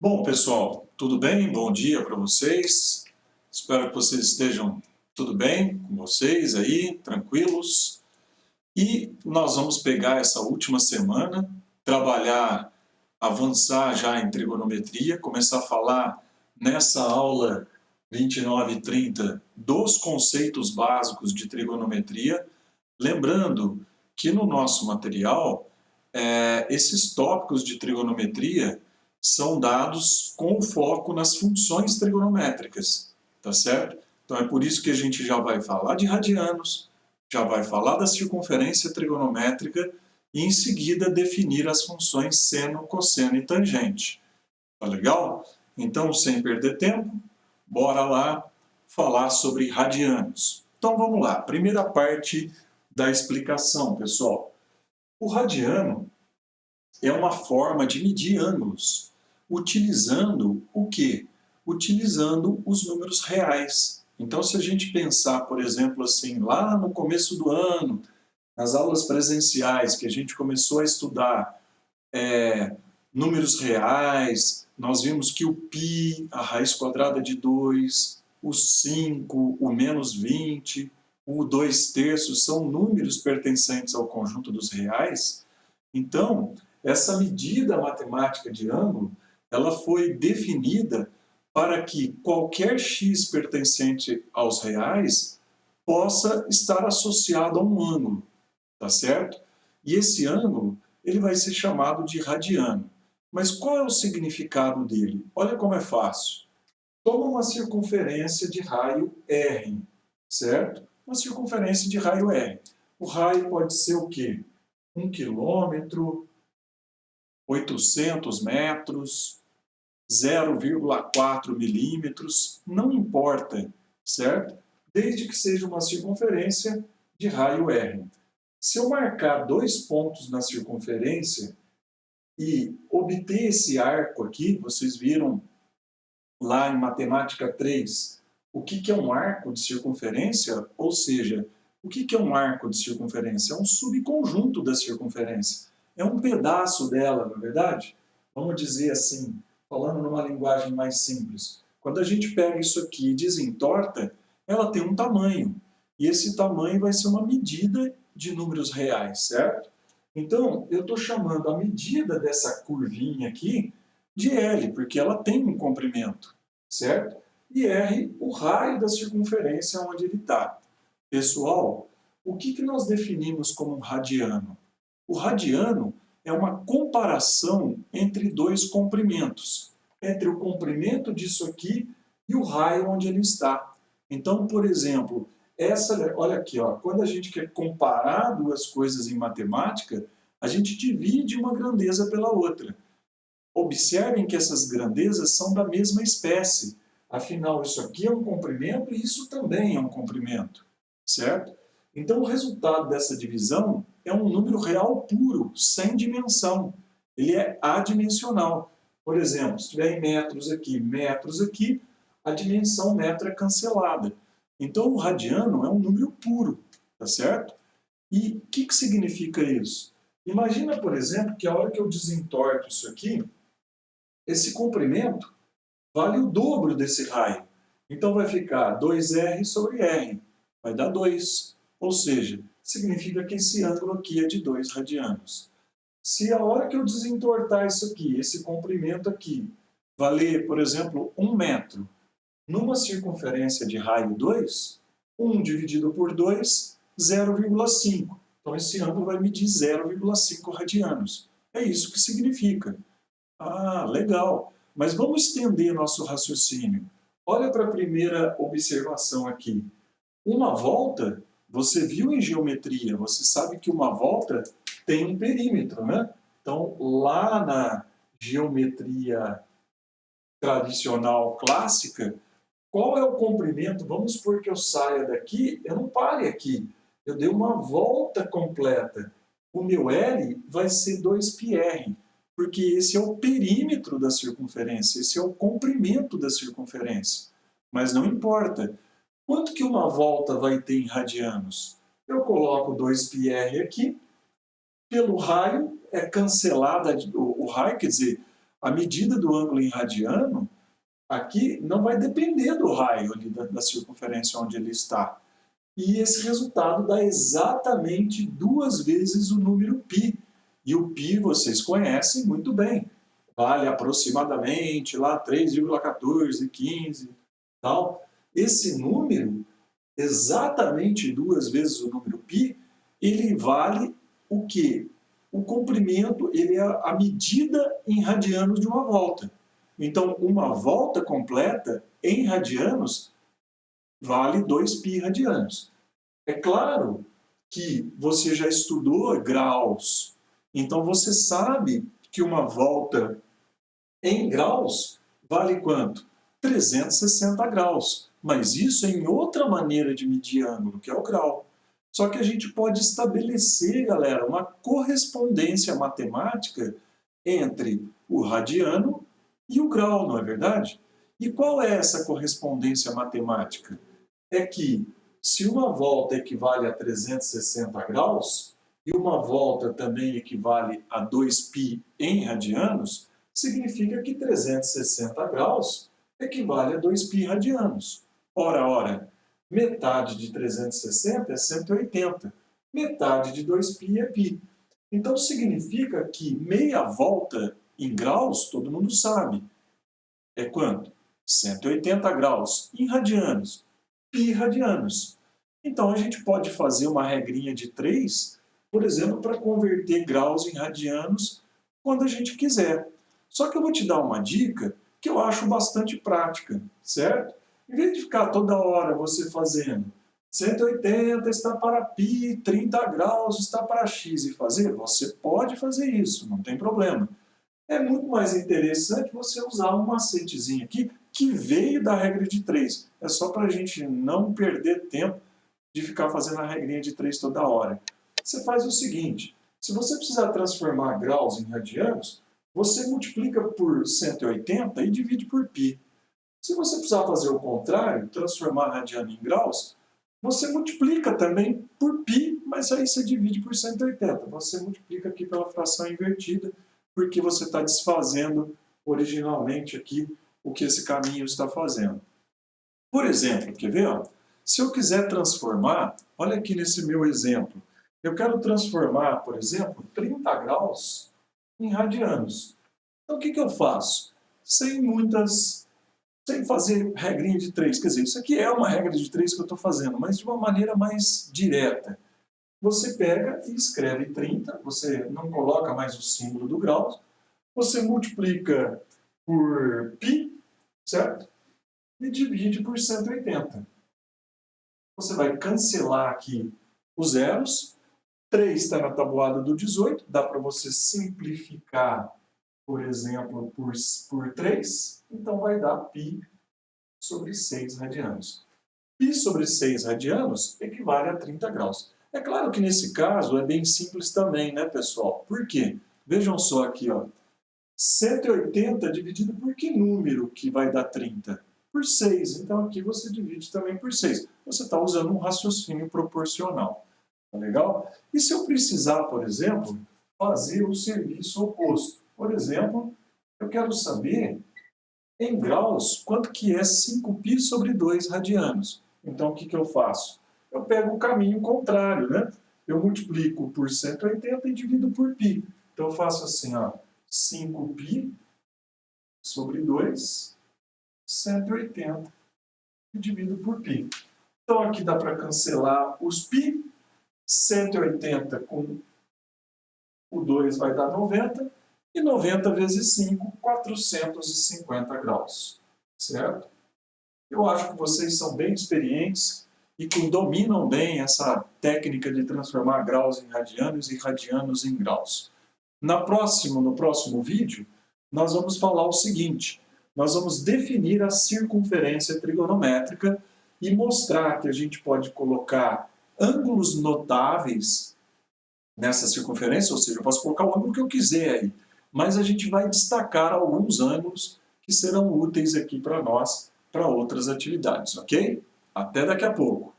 Bom, pessoal, tudo bem? Bom dia para vocês. Espero que vocês estejam tudo bem com vocês aí, tranquilos. E nós vamos pegar essa última semana, trabalhar, avançar já em trigonometria, começar a falar nessa aula 29 e 30 dos conceitos básicos de trigonometria. Lembrando que no nosso material, esses tópicos de trigonometria são dados com o foco nas funções trigonométricas, tá certo? Então é por isso que a gente já vai falar de radianos, já vai falar da circunferência trigonométrica e em seguida definir as funções seno, cosseno e tangente. Tá legal? Então, sem perder tempo, bora lá falar sobre radianos. Então vamos lá, primeira parte da explicação, pessoal. O radiano é uma forma de medir ângulos, utilizando o quê? Utilizando os números reais. Então, se a gente pensar, por exemplo, assim, lá no começo do ano, nas aulas presenciais, que a gente começou a estudar números reais, nós vimos que o π, a raiz quadrada de 2, o 5, o menos 20, o 2/3 são números pertencentes ao conjunto dos reais. Então, essa medida matemática de ângulo, ela foi definida para que qualquer x pertencente aos reais possa estar associado a um ângulo, tá certo? E esse ângulo, ele vai ser chamado de radiano. Mas qual é o significado dele? Olha como é fácil. Toma uma circunferência de raio R, certo? Uma circunferência de raio R. O raio pode ser o quê? 1 quilômetro, 800 metros, 0,4 milímetros, não importa, certo? Desde que seja uma circunferência de raio R. Se eu marcar 2 pontos na circunferência e obter esse arco aqui, vocês viram lá em Matemática 3, o que é um arco de circunferência? Ou seja, o que é um arco de circunferência? É um subconjunto da circunferência. É um pedaço dela, não é verdade? Vamos dizer assim, falando numa linguagem mais simples. Quando a gente pega isso aqui e desentorta, ela tem um tamanho. E esse tamanho vai ser uma medida de números reais, certo? Então, eu estou chamando a medida dessa curvinha aqui de L, porque ela tem um comprimento, certo? E R, o raio da circunferência onde ele está. Pessoal, o que nós definimos como um radiano? O radiano é uma comparação entre dois comprimentos, entre o comprimento disso aqui e o raio onde ele está. Então, por exemplo, olha aqui, ó, quando a gente quer comparar duas coisas em matemática, a gente divide uma grandeza pela outra. Observem que essas grandezas são da mesma espécie. Afinal, isso aqui é um comprimento e isso também é um comprimento, certo? Então, o resultado dessa divisão é um número real puro, sem dimensão. Ele é adimensional. Por exemplo, se tiver em metros aqui, a dimensão metro é cancelada. Então, o radiano é um número puro, tá certo? E o que significa isso? Imagina, por exemplo, que a hora que eu desentorto isso aqui, esse comprimento vale o dobro desse raio. Então vai ficar 2R sobre R, vai dar 2. Ou seja, significa que esse ângulo aqui é de 2 radianos. Se a hora que eu desentortar isso aqui, esse comprimento aqui, valer, por exemplo, 1 metro, numa circunferência de raio 2, 1 dividido por 2, 0,5. Então esse ângulo vai medir 0,5 radianos. É isso que significa. Ah, legal. Mas vamos estender nosso raciocínio. Olha para a primeira observação aqui. Uma volta, você viu em geometria, você sabe que uma volta tem um perímetro, né? Então, lá na geometria tradicional clássica, qual é o comprimento? Vamos supor que eu saia daqui, eu não pare aqui. Eu dei uma volta completa. O meu L vai ser 2πr, porque esse é o perímetro da circunferência, esse é o comprimento da circunferência. Mas não importa. Quanto que uma volta vai ter em radianos? Eu coloco 2πr aqui, pelo raio é cancelada, o raio, quer dizer, A medida do ângulo em radiano, aqui não vai depender do raio ali da circunferência onde ele está. E esse resultado dá exatamente 2 vezes o número π. E o π vocês conhecem muito bem. Vale aproximadamente lá 3,1415 tal. Esse número, exatamente 2 vezes o número π, ele vale o quê? O comprimento, ele é a medida em radianos de uma volta. Então, uma volta completa em radianos vale 2π radianos. É claro que você já estudou graus, então você sabe que uma volta em graus vale quanto? 360 graus. Mas isso é em outra maneira de medir ângulo, que é o grau. Só que a gente pode estabelecer, galera, uma correspondência matemática entre o radiano e o grau, não é verdade? E qual é essa correspondência matemática? É que se uma volta equivale a 360 graus e uma volta também equivale a 2π em radianos, significa que 360 graus equivale a 2π radianos. Ora, metade de 360 é 180, metade de 2π é π. Então significa que meia volta em graus, todo mundo sabe, é quanto? 180 graus em radianos, π radianos. Então a gente pode fazer uma regrinha de 3, por exemplo, para converter graus em radianos quando a gente quiser. Só que eu vou te dar uma dica que eu acho bastante prática, certo? Em vez de ficar toda hora você fazendo 180 está para π, 30 graus está para x e fazer, você pode fazer isso, não tem problema. É muito mais interessante você usar um macetezinho aqui que veio da regra de 3. É só para a gente não perder tempo de ficar fazendo a regrinha de 3 toda hora. Você faz o seguinte, se você precisar transformar graus em radianos, você multiplica por 180 e divide por π. Se você precisar fazer o contrário, transformar radiano em graus, você multiplica também por π, mas aí você divide por 180. Você multiplica aqui pela fração invertida, porque você está desfazendo originalmente aqui o que esse caminho está fazendo. Por exemplo, quer ver? Ó? Se eu quiser transformar, olha aqui nesse meu exemplo, eu quero transformar, por exemplo, 30 graus em radianos. Então o que eu faço? Sem fazer regrinha de 3, quer dizer, isso aqui é uma regra de 3 que eu estou fazendo, mas de uma maneira mais direta. Você pega e escreve 30, você não coloca mais o símbolo do grau, você multiplica por π, certo? E divide por 180. Você vai cancelar aqui os zeros, 3 está na tabuada do 18, dá para você simplificar, por exemplo, por 3, então vai dar π sobre 6 radianos. Π sobre 6 radianos equivale a 30 graus. É claro que nesse caso é bem simples também, né, pessoal? Por quê? Vejam só aqui, ó. 180 dividido por que número que vai dar 30? Por 6. Então aqui você divide também por 6. Você está usando um raciocínio proporcional. Tá legal? E se eu precisar, por exemplo, fazer o serviço oposto? Por exemplo, eu quero saber, em graus, quanto que é 5π sobre 2 radianos. Então o que eu faço? Eu pego o caminho contrário, né? Eu multiplico por 180 e divido por π. Então eu faço assim, ó, 5π sobre 2, 180, e divido por π. Então aqui dá para cancelar os π, 180 com o 2 vai dar 90, e 90 vezes 5, 450 graus, certo? Eu acho que vocês são bem experientes e que dominam bem essa técnica de transformar graus em radianos e radianos em graus. No próximo vídeo, nós vamos falar o seguinte, nós vamos definir a circunferência trigonométrica e mostrar que a gente pode colocar ângulos notáveis nessa circunferência, ou seja, eu posso colocar o ângulo que eu quiser aí, mas a gente vai destacar alguns ângulos que serão úteis aqui para nós, para outras atividades, ok? Até daqui a pouco!